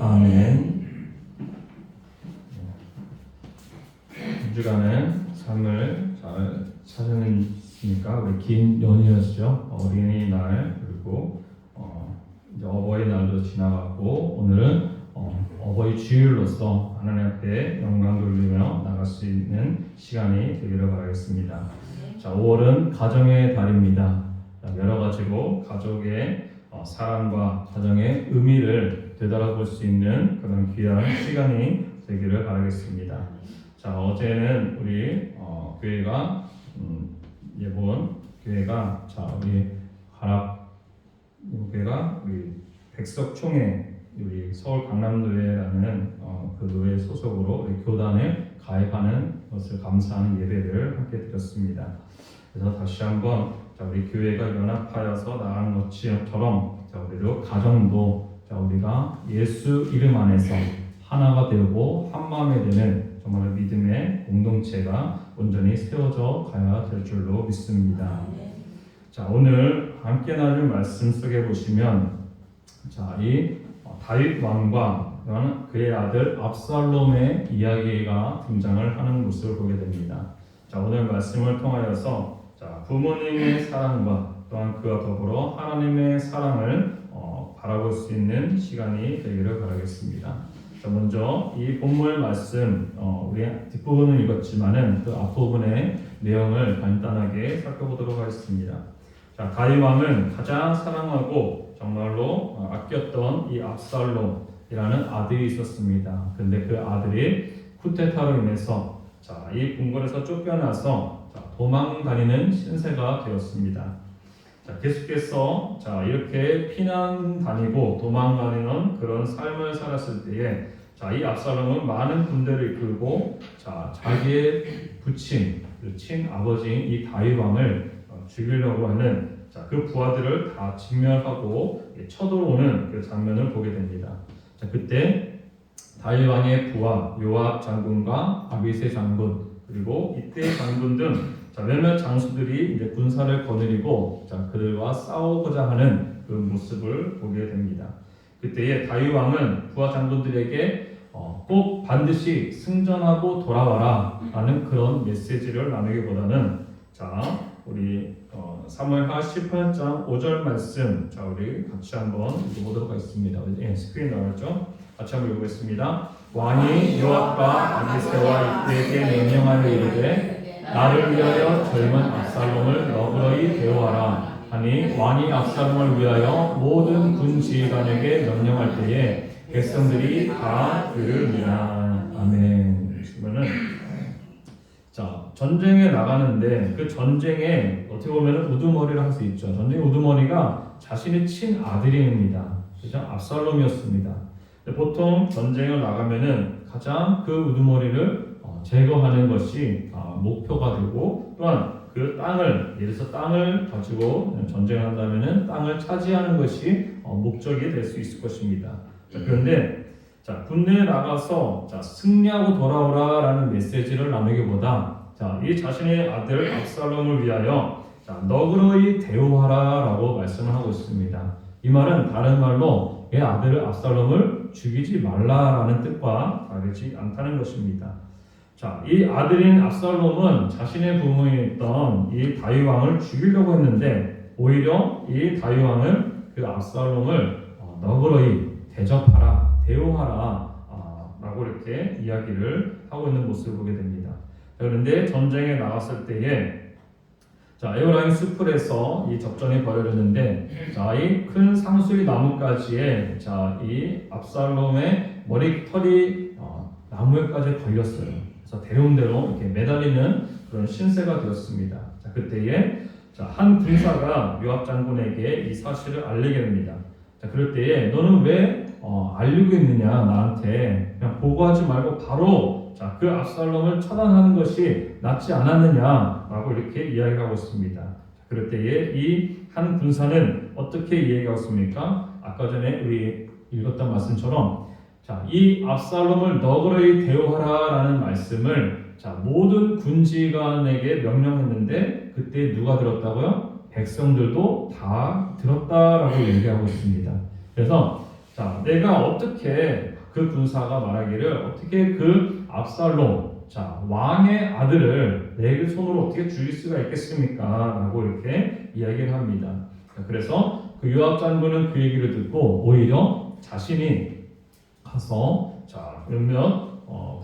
아멘. 한 주간은 삶을 잘 사셨습니까? 우리 긴 연휴였죠. 어린이날 그리고 이제 어버이날도 지나갔고 오늘은 어버이 주일로서 하나님 앞에 영광 돌리며 나갈 수 있는 시간이 되기를 바라겠습니다. 자, 5월은 가정의 달입니다. 여러 가지로 가족의 사랑과 가정의 의미를 되돌아볼 수 있는 그런 귀한 시간이 되기를 바라겠습니다. 자, 어제는 우리 교회가 예본 교회가 우리 가락 교회가 우리 백석총회 우리 서울 강남노회라는 그 노회 소속으로 우리 교단에 가입하는 것을 감사하는 예배를 함께 드렸습니다. 그래서 다시 한번 우리 교회가 연합하여서 나가는 것처럼 우리도 가정도 우리가 예수 이름 안에서 하나가 되고 한 마음이 되는 정말 믿음의 공동체가 온전히 세워져 가야 될 줄로 믿습니다. 자, 오늘 함께 나눌 말씀 속에 보시면 이 다윗 왕과 그의 아들 압살롬의 이야기가 등장을 하는 모습을 보게 됩니다. 자, 오늘 말씀을 통하여서 부모님의 사랑과 또한 그와 더불어 하나님의 사랑을 바라볼 수 있는 시간이 되기를 바라겠습니다. 자, 먼저 이 본문 말씀 우리 뒷부분은 읽었지만은 그 앞부분의 내용을 간단하게 살펴보도록 하겠습니다. 자, 다윗 왕은 가장 사랑하고 정말로 아꼈던 이 압살롬이라는 아들이 있었습니다. 그런데 그 아들이 쿠데타로 인해서 이 궁궐에서 쫓겨나서 도망다니는 신세가 되었습니다. 자, 계속해서 이렇게 피난 다니고 도망다니는 그런 삶을 살았을 때에 이 압살롬은 많은 군대를 이끌고 자기의 친아버지인 이 다윗 왕을 죽이려고 하는 그 부하들을 다 진멸하고 쳐들어오는 그 장면을 보게 됩니다. 자, 그때 다윗 왕의 부하 요압 장군과 아비새 장군 그리고 이때 장군 등 몇몇 장수들이 이제 군사를 거느리고 그들과 싸우고자 하는 그 모습을 보게 됩니다. 그때에 다윗 왕은 부하 장군들에게 꼭 반드시 승전하고 돌아와라 라는 그런 메시지를 나누기보다는 우리 사무엘하 18장 5절 말씀 우리 같이 한번 읽어보도록 하겠습니다. 스크린 나왔죠? 같이 한번 읽어보겠습니다. 왕이 요압과 아비새와 이때에게 명령하여 이르되 나를 위하여 젊은 압살롬을 너그러이 대우하라 하니 왕이 압살롬을 위하여 모든 군 지휘관에게 명령할 때에 백성들이 다 들으리라. 아멘. 그러면은 전쟁에 나가는데 그 전쟁에 어떻게 보면 우두머리를 할 수 있죠. 전쟁의 우두머리가 자신의 친아들입니다. 그죠? 압살롬이었습니다. 보통 전쟁을 나가면은 가장 그 우두머리를 제거하는 것이 목표가 되고 또한 그 땅을 예를 들어서 땅을 가지고 전쟁을 한다면은 땅을 차지하는 것이 목적이 될 수 있을 것입니다. 그런데 군대에 나가서 승리하고 돌아오라라는 메시지를 나누기보다 이 자신의 아들 압살롬을 위하여 너그러이 대우하라라고 말씀을 하고 있습니다. 이 말은 다른 말로 내 아들 압살롬을 죽이지 말라라는 뜻과 다르지 않다는 것입니다. 이 아들인 압살롬은 자신의 부모였던 이 다윗 왕을 죽이려고 했는데 오히려 이 다윗 왕은 그 압살롬을 너그러이 대접하라, 대우하라 라고 이렇게 이야기를 하고 있는 모습을 보게 됩니다. 그런데 전쟁에 나갔을 때에 에브라임 숲에서 이 접전이 벌어졌는데 이 큰 상수리 나무가지에 이 압살롬의 머리털이 나무에까지 걸렸어요. 그래서 대롱대롱 이렇게 매달리는 그런 신세가 되었습니다. 그때에 한 군사가 요압 장군에게 이 사실을 알리게 됩니다. 그럴 때에 너는 왜 알리고 있느냐 나한테 그냥 보고하지 말고 바로 그 압살롬을 처단하는 것이 낫지 않았느냐라고 이렇게 이야기하고 있습니다. 그럴 때에 이 한 군사는 어떻게 이야기하고 있습니까? 아까 전에 우리 읽었던 말씀처럼 이 압살롬을 너그러이 대우하라라는 말씀을 모든 군지관에게 명령했는데 그때 누가 들었다고요? 백성들도 다 들었다라고 얘기하고 있습니다. 그래서 자, 내가 어떻게 그 군사가 말하기를 어떻게 그 압살롬, 자, 왕의 아들을 내 손으로 어떻게 죽일 수가 있겠습니까? 라고 이렇게 이야기를 합니다. 그래서 그 요압 장군은 그 얘기를 듣고 오히려 자신이 가서 자, 몇몇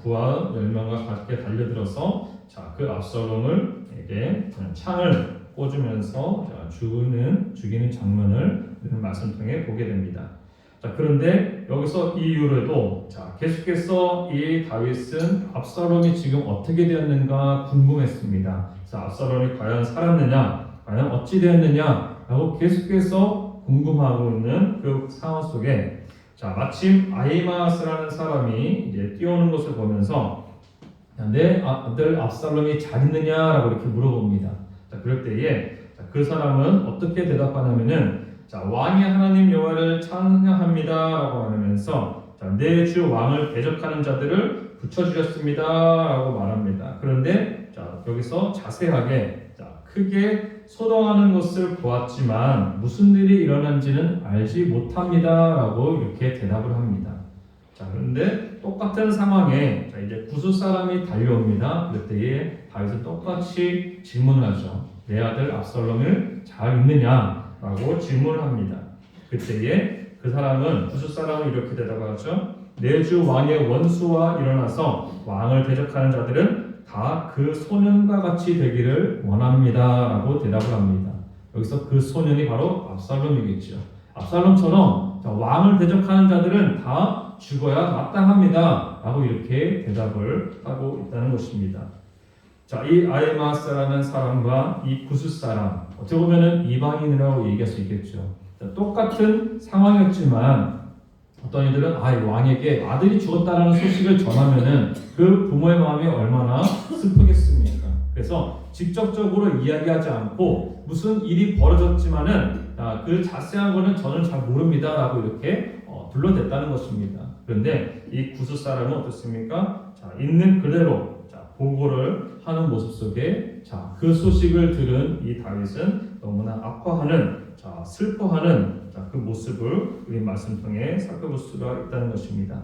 부하 10명과 함께 달려들어서 자, 그 압살롬에게 창을 꽂으면서 죽이는 장면을 말씀 통해 보게 됩니다. 자, 그런데 여기서 이 이후로도 자, 계속해서 이 다윗은 압살롬이 지금 어떻게 되었는가 궁금했습니다. 그래서 압살롬이 과연 살았느냐, 과연 어찌 되었느냐라고 계속해서 궁금하고 있는 그 상황 속에 자, 마침 아히마스라는 사람이 이제 뛰어오는 것을 보면서 내 아들 압살롬이 잘 있느냐라고 이렇게 물어봅니다. 자, 그럴 때에 자, 그 사람은 어떻게 대답하냐면은 자, 왕의 하나님 여호와를 찬양합니다라고 하면서 내 주 왕을 대적하는 자들을 붙여주셨습니다라고 말합니다. 그런데 자, 여기서 자세하게 자, 크게 소동하는 것을 보았지만 무슨 일이 일어난지는 알지 못합니다라고 이렇게 대답을 합니다. 자, 그런데 똑같은 상황에 자, 이제 구스 사람이 달려옵니다. 그때에 다윗은 똑같이 질문을 하죠. 내 아들 압살롬을 잘 있느냐? 라고 질문을 합니다. 그때에 그 사람은 구스 사람은 이렇게 대답하죠. 내 주 왕의 원수와 일어나서 왕을 대적하는 자들은 다 그 소년과 같이 되기를 원합니다. 라고 대답을 합니다. 여기서 그 소년이 바로 압살롬이겠죠. 압살롬처럼 왕을 대적하는 자들은 다 죽어야 마땅합니다. 라고 이렇게 대답을 하고 있다는 것입니다. 자, 이 아히마스라는 사람과 이 구스 사람, 어떻게 보면 이방인이라고 얘기할 수 있겠죠. 자, 똑같은 상황이었지만 어떤 이들은 왕에게 아들이 죽었다라는 소식을 전하면은 그 부모의 마음이 얼마나 슬프겠습니까? 그래서 직접적으로 이야기하지 않고 무슨 일이 벌어졌지만은 그 자세한 거는 저는 잘 모릅니다라고 이렇게 둘러댔다는 것입니다. 그런데 이 구스 사람은 어떻습니까? 자, 있는 그대로 보고를 하는 모습 속에 자, 그 소식을 들은 이 다윗은 너무나 아파하는 자, 슬퍼하는 자, 그 모습을 우리 말씀 통해 살펴볼 수가 있다는 것입니다.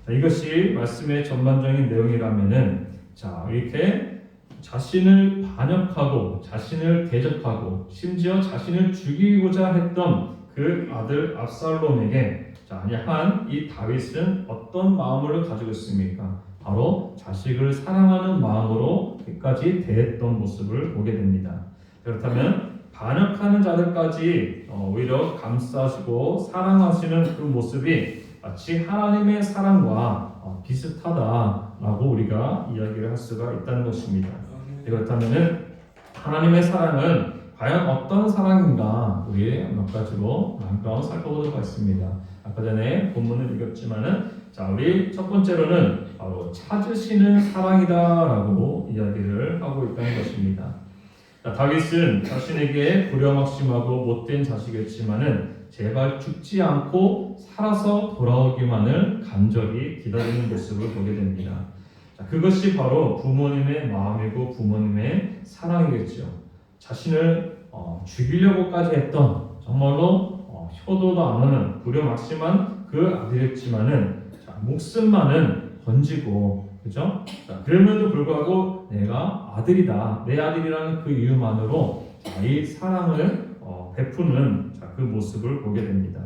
자, 이것이 말씀의 전반적인 내용이라면은 자, 이렇게 자신을 반역하고 자신을 대적하고 심지어 자신을 죽이고자 했던 그 아들 압살롬에게 자, 한 이 다윗은 어떤 마음을 가지고 있습니까? 바로 자식을 사랑하는 마음으로 끝까지 대했던 모습을 보게 됩니다. 그렇다면 반역하는 자들까지 오히려 감싸시고 사랑하시는 그 모습이 마치 하나님의 사랑과 비슷하다라고 우리가 이야기를 할 수가 있다는 것입니다. 그렇다면 하나님의 사랑은 과연 어떤 사랑인가 우리 몇 가지로 한번 살펴보도록 하겠습니다. 아까 전에 본문을 읽었지만은 자, 우리 첫 번째로는 바로 찾으시는 사랑이다라고 이야기를 하고 있다는 것입니다. 자, 다윗은 자신에게 불효막심하고 못된 자식이었지만은 제발 죽지 않고 살아서 돌아오기만을 간절히 기다리는 모습을 보게 됩니다. 자, 그것이 바로 부모님의 마음이고 부모님의 사랑이겠죠. 자신을 죽이려고까지 했던 정말로 효도도 안 하는 불효막심한 그 아들이었지만은 목숨만은 건지고 그죠? 자, 그럼에도 불구하고 내가 아들이다, 내 아들이라는 그 이유만으로 이 사랑을 베푸는 그 모습을 보게 됩니다.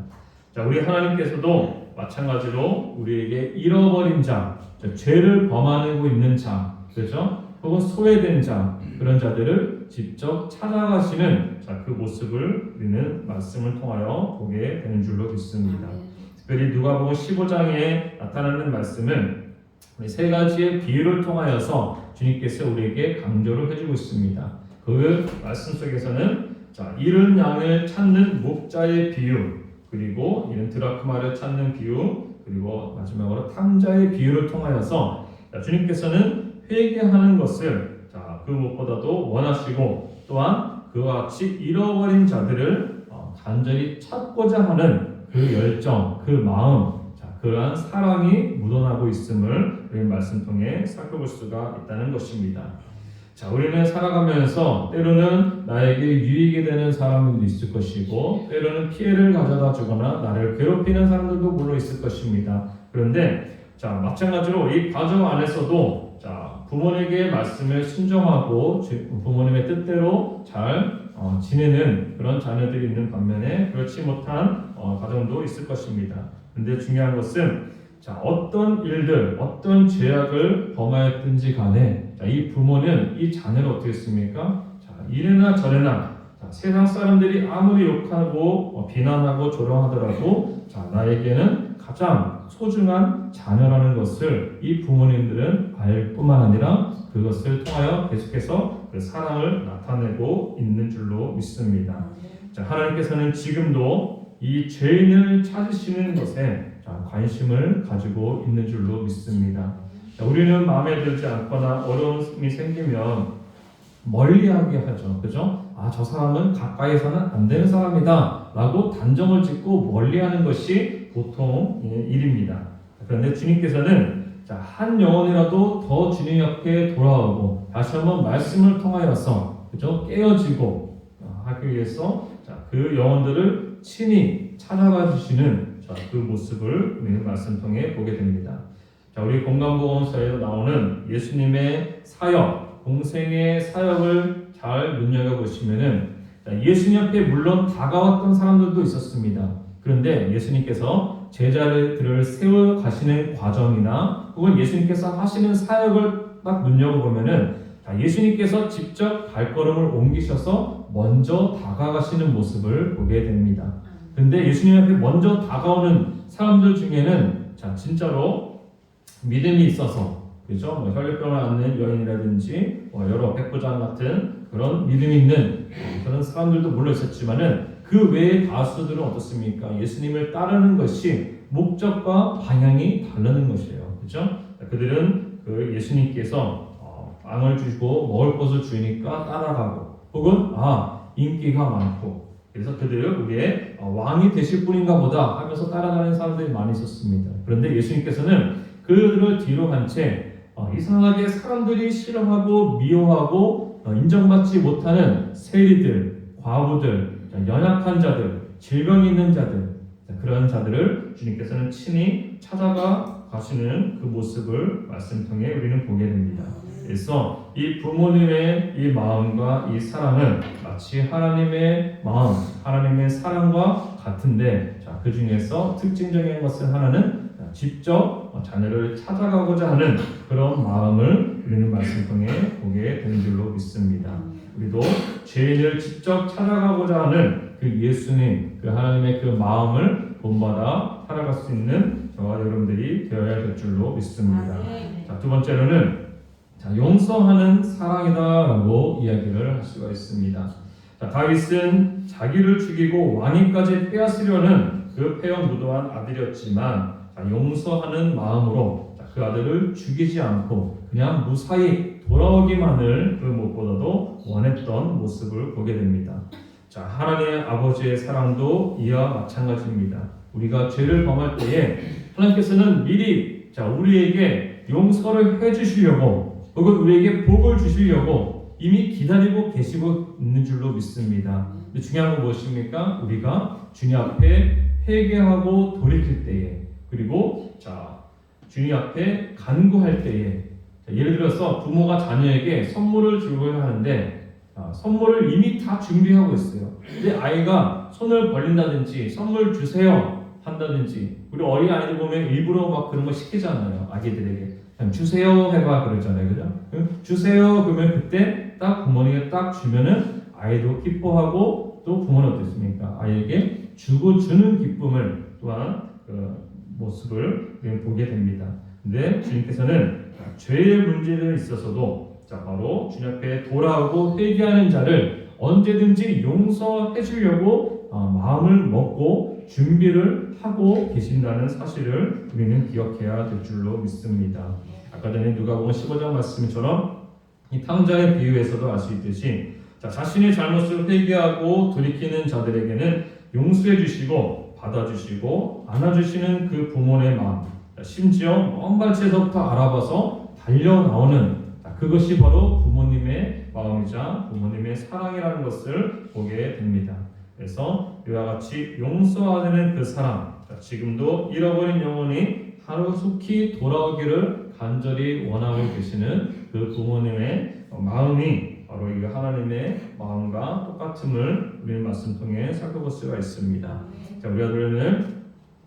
자, 우리 하나님께서도 마찬가지로 우리에게 잃어버린 자, 죄를 범하고 있는 자, 그죠? 혹은 소외된 자, 그런 자들을 직접 찾아가시는 그 모습을 우리는 말씀을 통하여 보게 되는 줄로 믿습니다. 특별히 누가복음 15장에 나타나는 말씀은 우리 세 가지의 비유를 통하여서 주님께서 우리에게 강조를 해주고 있습니다. 그 말씀 속에서는 자, 잃은 양을 찾는 목자의 비유, 그리고 잃은 드라크마를 찾는 비유, 그리고 마지막으로 탕자의 비유를 통하여서 주님께서는 회개하는 것을 그 무엇보다도 원하시고 또한 그와 같이 잃어버린 자들을 간절히 찾고자 하는 그 열정, 그 마음, 그러한 사랑이 묻어나고 있음을 우리 말씀 통해 살펴볼 수가 있다는 것입니다. 자, 우리는 살아가면서 때로는 나에게 유익이 되는 사람들도 있을 것이고 때로는 피해를 가져다 주거나 나를 괴롭히는 사람들도 물론 있을 것입니다. 그런데 자, 마찬가지로 이 과정 안에서도 자, 부모님에게 말씀을 순종하고 부모님의 뜻대로 잘 지내는 그런 자녀들이 있는 반면에 그렇지 못한 가정도 있을 것입니다. 근데 중요한 것은 자, 어떤 일들, 어떤 죄악을 범하였든지 간에 자, 이 부모는 이 자녀를 어떻게 했습니까? 자, 이래나 저래나 자, 세상 사람들이 아무리 욕하고 비난하고 조롱하더라도 자, 나에게는 가장 소중한 자녀라는 것을 이 부모님들은 알 뿐만 아니라 그것을 통하여 계속해서 그 사랑을 나타내고 있는 줄로 믿습니다. 자, 하나님께서는 지금도 이 죄인을 찾으시는 것에 자, 관심을 가지고 있는 줄로 믿습니다. 자, 우리는 마음에 들지 않거나 어려움이 생기면 멀리하게 하죠. 그죠? 아, 저 사람은 가까이서는 안 되는 사람이다 라고 단정을 짓고 멀리하는 것이 보통 일입니다. 그런데 주님께서는 자, 한 영혼이라도 더 주님 앞에 돌아오고 다시 한번 말씀을 통하여서 그죠? 깨어지고 하기 위해서 자, 그 영혼들을 친히 찾아가 주시는 자, 그 모습을 우리는 말씀 통해 보게 됩니다. 자, 우리 공간보험서에 나오는 예수님의 사역, 공생의 사역을 잘 눈여겨보시면은 예수님 앞에 물론 다가왔던 사람들도 있었습니다. 그런데 예수님께서 제자들을 세워 가시는 과정이나 혹은 예수님께서 하시는 사역을 딱 눈여겨보면은 예수님께서 직접 발걸음을 옮기셔서 먼저 다가가시는 모습을 보게 됩니다. 그런데 예수님 앞에 먼저 다가오는 사람들 중에는 자, 진짜로 믿음이 있어서 그죠? 뭐 혈류병을 앓는 여인이라든지 여러 백부장 같은 그런 믿음이 있는 그런 사람들도 물론 있었지만은 그 외의 다수들은 어떻습니까? 예수님을 따르는 것이 목적과 방향이 다르는 것이에요. 그죠? 그들은 그 예수님께서 빵을 주시고 먹을 것을 주니까 따라가고 혹은 인기가 많고 그래서 그들은 우리의 왕이 되실 분인가 보다 하면서 따라가는 사람들이 많이 있었습니다. 그런데 예수님께서는 그들을 뒤로 한 채 이상하게 사람들이 싫어하고 미워하고 인정받지 못하는 세리들, 과부들, 연약한 자들, 질병이 있는 자들 그런 자들을 주님께서는 친히 찾아가 가시는 그 모습을 말씀 통해 우리는 보게 됩니다. 그래서 이 부모님의 이 마음과 이 사랑은 마치 하나님의 마음, 하나님의 사랑과 같은데 자, 그 중에서 특징적인 것은 하나는 직접 자녀를 찾아가고자 하는 그런 마음을 우리는 말씀 통해 보게 되는 줄로 믿습니다. 우리도 죄인을 직접 찾아가고자 하는 그 예수님, 그 하나님의 그 마음을 본받아 살아갈 수 있는 저와 여러분들이 되어야 될 줄로 믿습니다. 자, 두 번째로는 자, 용서하는 사랑이다라고 이야기를 할 수가 있습니다. 자, 다윗은 자기를 죽이고 왕위까지 빼앗으려는 그 폐역무도한 아들이었지만 자, 용서하는 마음으로 자, 그 아들을 죽이지 않고 그냥 무사히 돌아오기만을 그 무엇보다도 원했던 모습을 보게 됩니다. 자, 하나님의 아버지의 사랑도 이와 마찬가지입니다. 우리가 죄를 범할 때에 하나님께서는 미리 자, 우리에게 용서를 해주시려고 혹은 우리에게 복을 주시려고 이미 기다리고 계시고 있는 줄로 믿습니다. 근데 중요한 건 무엇입니까? 우리가 주님 앞에 회개하고 돌이킬 때에 그리고 자, 주님 앞에 간구할 때에 자, 예를 들어서 부모가 자녀에게 선물을 주려고 하는데 선물을 이미 다 준비하고 있어요. 근데 아이가 손을 벌린다든지 선물 주세요 한다든지 우리 어린 아이들 보면 일부러 막 그런 거 시키잖아요. 아기들에게 그냥 주세요 해봐 그러잖아요. 그죠? 주세요 그러면 그때 딱 부모님이 딱 주면은 아이도 기뻐하고 또 부모는 어떻습니까? 아이에게 주고 주는 기쁨을 또한 그 모습을 보게 됩니다. 근데 주님께서는 죄의 문제에 있어서도 자, 바로 주님 앞에 돌아오고 회개하는 자를 언제든지 용서해 주려고 마음을 먹고 준비를 하고 계신다는 사실을 우리는 기억해야 될 줄로 믿습니다. 아까 전에 누가복음 15장 말씀처럼 이 탕자의 비유에서도 알 수 있듯이 자, 자신의 잘못을 회개하고 돌이키는 자들에게는 용서해 주시고 받아주시고 안아주시는 그 부모의 마음 심지어 먼 발치에서부터 알아봐서 달려 나오는 그것이 바로 부모님의 마음이자 부모님의 사랑이라는 것을 보게 됩니다. 그래서 이와 같이 용서하는 그 사람, 지금도 잃어버린 영혼이 하루속히 돌아오기를 간절히 원하고 계시는 그 부모님의 마음이 바로 이 하나님의 마음과 똑같음을 우리는 말씀 통해 살펴볼 수가 있습니다. 자, 우리가 그러면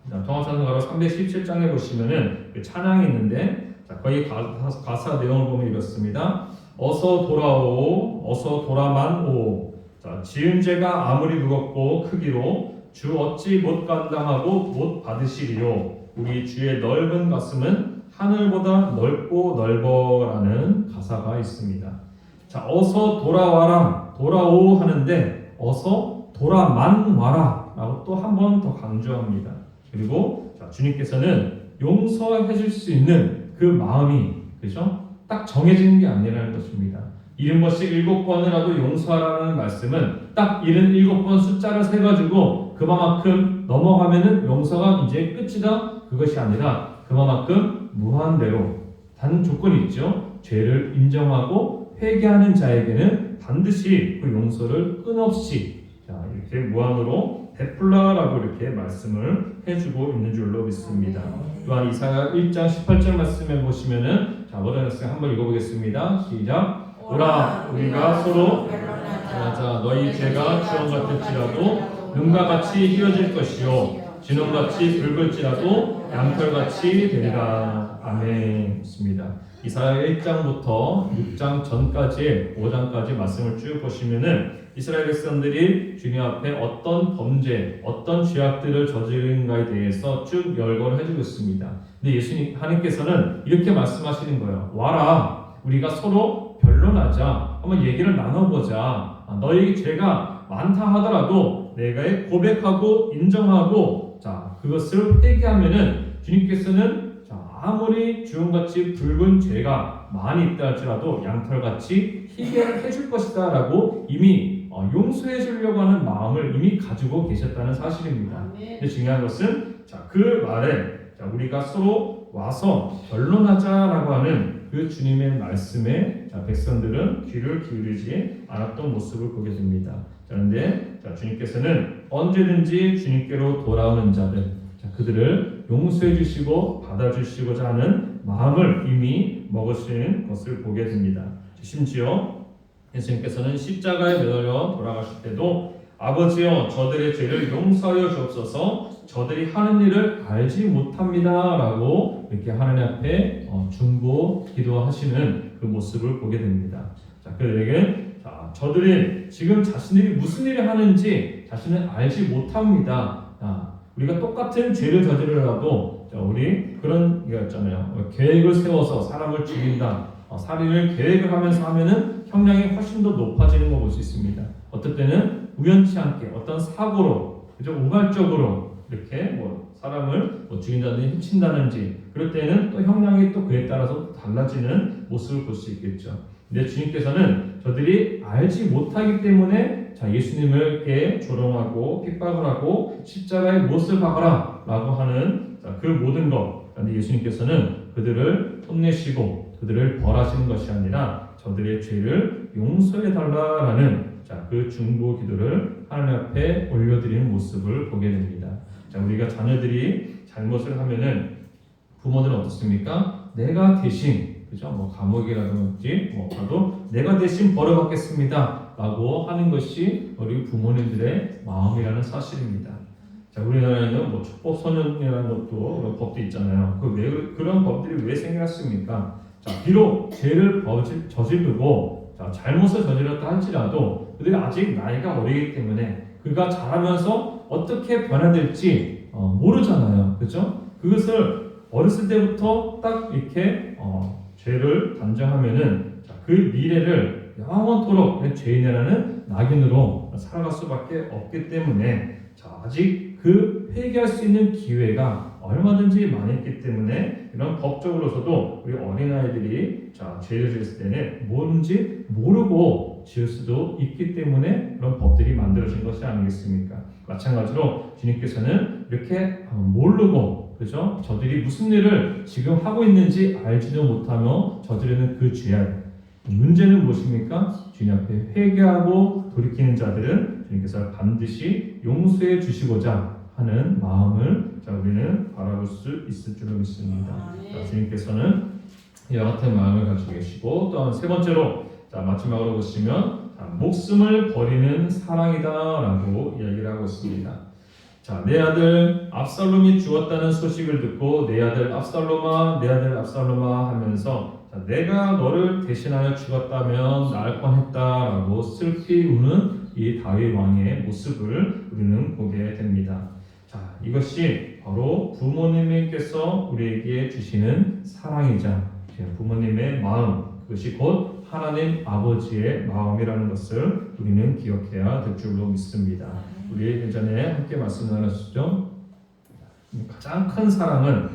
통합찬송가로 317장에 보시면은 그 찬양이 있는데, 자, 거기 가사 내용을 보면 이렇습니다. 어서 돌아오, 어서 돌아만 오. 자, 지은 죄가 아무리 무겁고 크기로 주 어찌 못 감당하고 못 받으시리요. 우리 주의 넓은 가슴은 하늘보다 넓고 넓어라는 가사가 있습니다. 자, 어서 돌아와라, 돌아오 하는데 어서 돌아만 와라 라고 또 한 번 더 강조합니다. 그리고 자, 주님께서는 용서해 줄 수 있는 그 마음이, 그죠? 딱 정해지는 게 아니라는 것입니다. 70번씩 7번을 하고 용서하라는 말씀은 딱 77번 숫자를 세가지고 그만큼 넘어가면은 용서가 이제 끝이다, 그것이 아니라 그만큼 무한대로, 단 조건이 있죠. 죄를 인정하고 회개하는 자에게는 반드시 그 용서를 끊없이 이렇게 무한으로 베풀라라고 이렇게 말씀을 해주고 있는 줄로 믿습니다. 또한 이사야 1장 18절 말씀에 보시면은, 자, 버전에서 한번 읽어보겠습니다. 시작. 오라, 우리가 서로 변하자. 너희 죄가 주홍 같을지라도 눈과 같이 희어질 것이요 진홍같이 붉을지라도 양털같이 되리라. 아멘. 있습니다. 이사야 1장부터 6장 전까지 5장까지 말씀을 쭉 보시면은 이스라엘 백성들이 주님 앞에 어떤 범죄, 어떤 죄악들을 저지른가에 대해서 쭉 열거를 해주고 있습니다. 근데 예수님 하나님께서는 이렇게 말씀하시는 거예요. 와라, 우리가 서로 변론하자, 한번 얘기를 나눠보자. 너희 죄가 많다 하더라도 내가 고백하고 인정하고, 자, 그것을 회개하면은 주님께서는, 자, 아무리 주홍같이 붉은 죄가 많이 있다 할지라도 양털같이 희게 해줄 것이다 라고 이미 용서해 주려고 하는 마음을 이미 가지고 계셨다는 사실입니다. 근데 중요한 것은, 자, 그 말에, 자, 우리가 서로 와서 변론하자라고 하는 그 주님의 말씀에, 자, 백성들은 귀를 기울이지 않았던 모습을 보게 됩니다. 자, 그런데 자, 주님께서는 언제든지 주님께로 돌아오는 자들, 자, 그들을 용서해 주시고 받아주시고자 하는 마음을 이미 먹으시는 것을 보게 됩니다. 심지어 예수님께서는 십자가에 매달려 돌아가실 때도 아버지여 저들의 죄를 용서하여 주옵소서, 저들이 하는 일을 알지 못합니다 라고 이렇게 하나님 앞에 중보 기도하시는 그 모습을 보게 됩니다. 자, 그들에게, 자, 저들이 지금 자신들이 무슨 일을 하는지 자신은 알지 못합니다. 우리가 똑같은 죄를 저지르라도, 자, 우리 그런 게 있잖아요. 계획을 세워서 사람을 죽인다, 살인을 계획을 하면서 하면은 형량이 훨씬 더 높아지는 거 볼 수 있습니다. 어떨 때는 우연치 않게 어떤 사고로, 그죠, 우발적으로 이렇게 사람을 죽인다든지 해친다든지, 그럴 때는 또 형량이 또 그에 따라서 달라지는 모습을 볼 수 있겠죠. 근데 주님께서는 저들이 알지 못하기 때문에, 자, 예수님을 조롱하고 핍박을 하고 십자가에 못을 박아라 라고 하는, 자, 그 모든 것, 그런데 예수님께서는 그들을 혼내시고 그들을 벌하시는 것이 아니라 저들의 죄를 용서해 달라라는, 자, 그 중보 기도를 하나님 앞에 올려드리는 모습을 보게 됩니다. 자, 우리가 자녀들이 잘못을 하면은 부모들은 어떻습니까? 내가 대신, 그죠? 감옥이라든지 가도 내가 대신 벌어받겠습니다 라고 하는 것이 우리 부모님들의 마음이라는 사실입니다. 자, 우리나라에는 촉법 소년이라는 것도, 그런 법도 있잖아요. 그런 법들이 왜 생겼습니까? 자, 비록 죄를 저지르고, 자, 잘못을 저질렀다 할지라도 그들이 아직 나이가 어리기 때문에 그가 자라면서 어떻게 변화될지 모르잖아요. 그죠? 그것을 어렸을 때부터 딱 이렇게 죄를 단정하면은, 자, 그 미래를 영원토록 죄인이라는 낙인으로 살아갈 수밖에 없기 때문에, 자, 아직 그 회개할 수 있는 기회가 얼마든지 많이 있기 때문에 이런 법적으로서도 우리 어린아이들이, 자, 죄를 지을 때는 뭔지 모르고 지을 수도 있기 때문에 그런 법들이 만들어진 것이 아니겠습니까? 마찬가지로 주님께서는 이렇게 모르고, 그죠? 저들이 무슨 일을 지금 하고 있는지 알지도 못하며 저지르는 그 죄악, 문제는 무엇입니까? 주님 앞에 회개하고 돌이키는 자들은 주님께서 반드시 용서해 주시고자 하는 마음을 우리는 바라볼 수 있을 줄로 믿습니다. 주님께서는 이와 같은 마음을 가지고 계시고, 또한 세 번째로 마지막으로 보시면 목숨을 버리는 사랑이다라고 이야기를 하고 있습니다. 내 아들 압살롬이 죽었다는 소식을 듣고 내 아들 압살롬아, 내 아들 압살롬아 하면서 내가 너를 대신하여 죽었다면 나을 뻔했다라고 슬피 우는 이 다윗 왕의 모습을 우리는 보게 됩니다. 이것이 바로 부모님께서 우리에게 주시는 사랑이자 부모님의 마음, 그것이 곧 하나님 아버지의 마음이라는 것을 우리는 기억해야 될 줄로 믿습니다. 우리 예전에 함께 말씀 나눴죠. 가장 큰 사랑은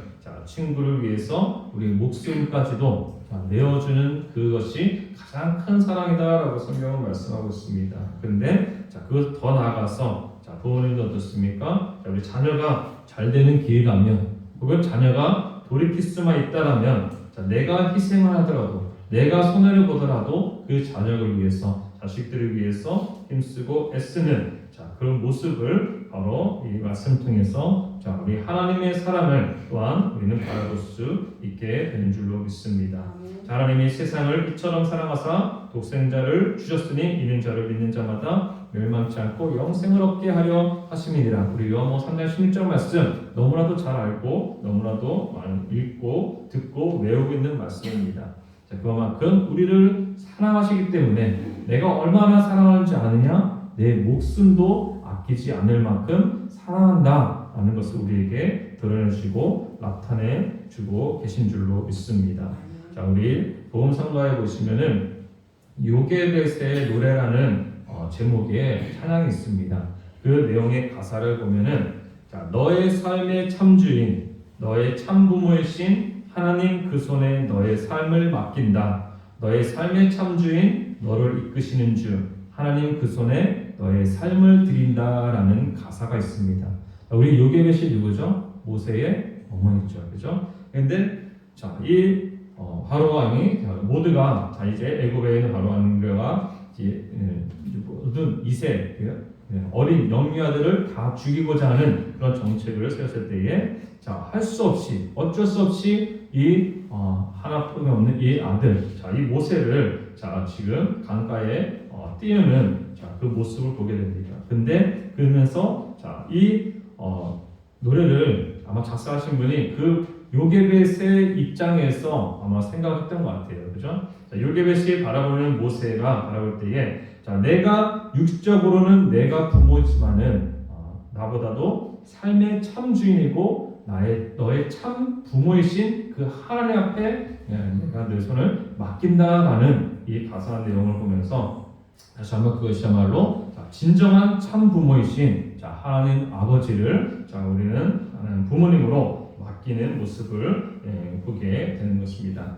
친구를 위해서 우리 목숨까지도 내어주는 그것이 가장 큰 사랑이다라고 성경은 말씀하고 있습니다. 그런데 그것 더 나아가서 부모님도 어떻습니까? 우리 자녀가 잘 되는 기회라면, 혹은 자녀가 돌이킬 수만 있다라면 내가 희생을 하더라도, 내가 손해를 보더라도 그 자녀를 위해서, 자식들을 위해서 힘쓰고 애쓰는 그런 모습을 바로 이 말씀 통해서 우리 하나님의 사랑을 또한 우리는 바라볼 수 있게 되는 줄로 믿습니다. 하나님이 세상을 이처럼 사랑하사 독생자를 주셨으니 이는 저를 믿는 자마다 멸망치 않고 영생을 얻게 하려 하심이니라. 우리 요한복음 3장 16절 말씀 너무나도 잘 알고 너무나도 많이 읽고 듣고 외우고 있는 말씀입니다. 그만큼 우리를 사랑하시기 때문에 내가 얼마나 사랑하는지 아느냐? 내 목숨도 아끼지 않을 만큼 사랑한다라는 것을 우리에게 드러내주고 나타내주고 계신 줄로 믿습니다. 우리 복음성가에 보시면은 요게벳의 노래라는 제목의 찬양이 있습니다. 그 내용의 가사를 보면은 너의 삶의 참주인, 너의 참부모이신 하나님 그 손에 너의 삶을 맡긴다. 너의 삶의 참주인, 너를 이끄시는 주 하나님 그 손에 너의 삶을 드린다라는 가사가 있습니다. 우리 요게벳이 누구죠? 모세의 어머니죠, 그죠? 그런데 이 바로 왕이 모두가 이제 애굽에 있는 바로 왕과 모든 이세 어린 영유아들을 다 죽이고자 하는 그런 정책을 세웠을 때에 할 수 없이 어쩔 수 없이 이 하나뿐이 없는 이 아들 이 모세를 지금 강가에 띄우는 그 모습을 보게 됩니다. 근데 그러면서 이 노래를 아마 작사하신 분이 그 요게벳의 입장에서 아마 생각했던 것 같아요. 그죠? 요게벳이 바라보는 모세가 바라볼 때에 내가 육적으로는 내가 부모지만은 나보다도 삶의 참 주인이고 너의 참 부모이신 그 하나님 앞에 내가 내 손을 맡긴다라는 이 가사 내용을 보면서 다시 한번 그것이야말로 진정한 참 부모이신 하나님 아버지를 우리는 부모님으로 맡기는 모습을 보게 되는 것입니다.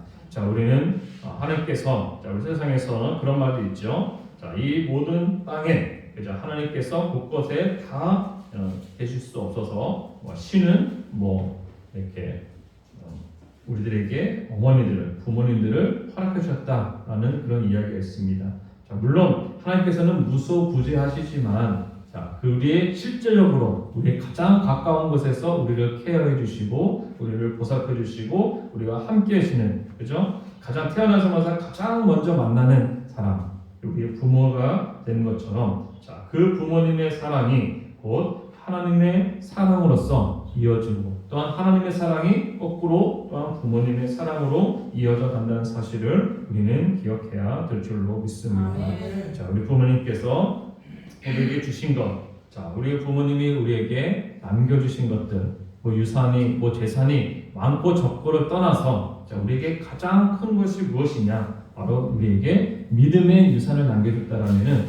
우리는 하나님께서 우리 세상에서 그런 말도 있죠. 이 모든 땅에 하나님께서 곳곳에 다 계실 수 없어서 신은 이렇게 우리들에게 어머니들을 부모님들을 허락해 주셨다라는 그런 이야기가 있습니다. 물론 하나님께서는 무소부재하시지만 우리의 실제적으로 우리의 가장 가까운 곳에서 우리를 케어해 주시고 우리를 보살펴 주시고 우리와 함께 하시는 그죠? 가장 태어나자마자 가장 먼저 만나는 사람 우리의 부모가 되는 것처럼 그 부모님의 사랑이 곧 하나님의 사랑으로서 이어지고 또한 하나님의 사랑이 거꾸로 또한 부모님의 사랑으로 이어져 간다는 사실을 우리는 기억해야 될 줄로 믿습니다. 우리 부모님께서 우리에게 주신 것, 우리 부모님이 우리에게 남겨주신 것들, 유산이, 재산이 많고 적고를 떠나서 우리에게 가장 큰 것이 무엇이냐? 바로 우리에게 믿음의 유산을 남겨줬다라면은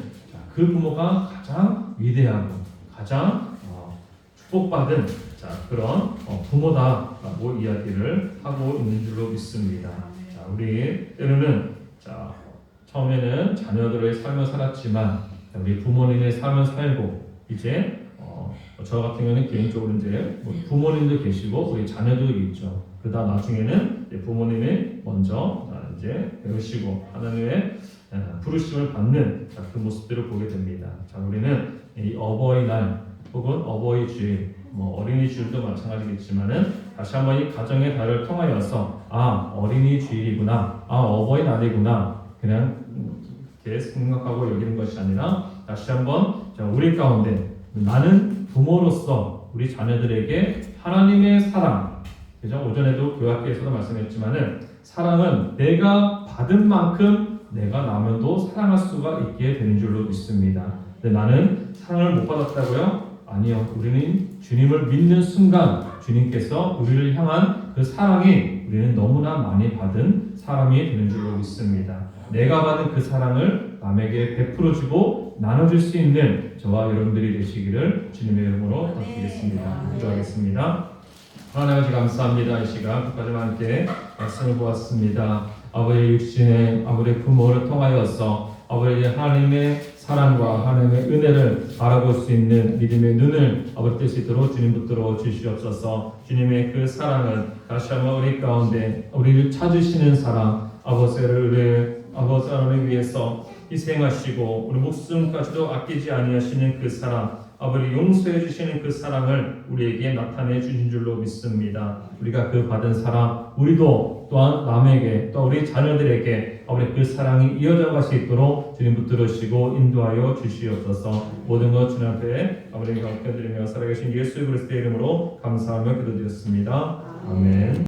그 부모가 가장 위대하고 가장 축복받은 그런 부모다라고 이야기를 하고 있는 줄로 믿습니다. 우리 때로는 처음에는 자녀들의 삶을 살았지만 우리 부모님의 삶을 살고 이제 저 같은 경우는 개인적으로 이제 부모님도 계시고 우리 자녀도 있죠. 그러다 나중에는 부모님이 먼저 이제 배우시고 하나님의 부르심을 받는 그 모습들을 보게 됩니다. 자, 우리는 이 어버이날 혹은 어버이 주일, 어린이 주일도 마찬가지겠지만은 다시 한번 이 가정의 달을 통하여서 어린이 주일이구나, 어버이날이구나 그냥 이렇게 생각하고 여기는 것이 아니라 다시 한번 우리 가운데 나는 부모로서 우리 자녀들에게 하나님의 사랑, 그죠? 오전에도 교학교에서도 말씀했지만은 사랑은 내가 받은 만큼 내가 남도 사랑할 수가 있게 되는 줄로 믿습니다. 근데 나는 사랑을 못 받았다고요? 아니요. 우리는 주님을 믿는 순간 주님께서 우리를 향한 그 사랑이 우리는 너무나 많이 받은 사람이 되는 줄로 믿습니다. 내가 받은 그 사랑을 남에게 베풀어주고 나눠줄 수 있는 저와 여러분들이 되시기를 주님의 이름으로 부탁드리겠습니다. 기도하겠습니다. 하나님 아버지 감사합니다. 이 시간 끝까지 함께 말씀을 보았습니다. 아버지의 육신의 아버지의 부모를 통하여서 아버지의 하나님의 사랑과 하나님의 은혜를 알아볼 수 있는 믿음의 눈을 아버지 뜰 수 있도록 주님 붙들어 주시옵소서. 주님의 그 사랑은 다시 한번 우리 가운데 우리를 찾으시는 사랑, 아버지를 하나님 위해서 희생하시고 우리 목숨까지도 아끼지 아니하시는 그 사랑, 아버지 용서해 주시는 그 사랑을 우리에게 나타내 주신 줄로 믿습니다. 우리가 그 받은 사랑, 우리도 또한 남에게 또 우리 자녀들에게 아버지 그 사랑이 이어져 갈 수 있도록 주님 붙들으시고 인도하여 주시옵소서. 모든 것 주님 앞에 아버지 감사드리며 살아계신 예수 그리스도의 이름으로 감사하며 기도드렸습니다. 아멘.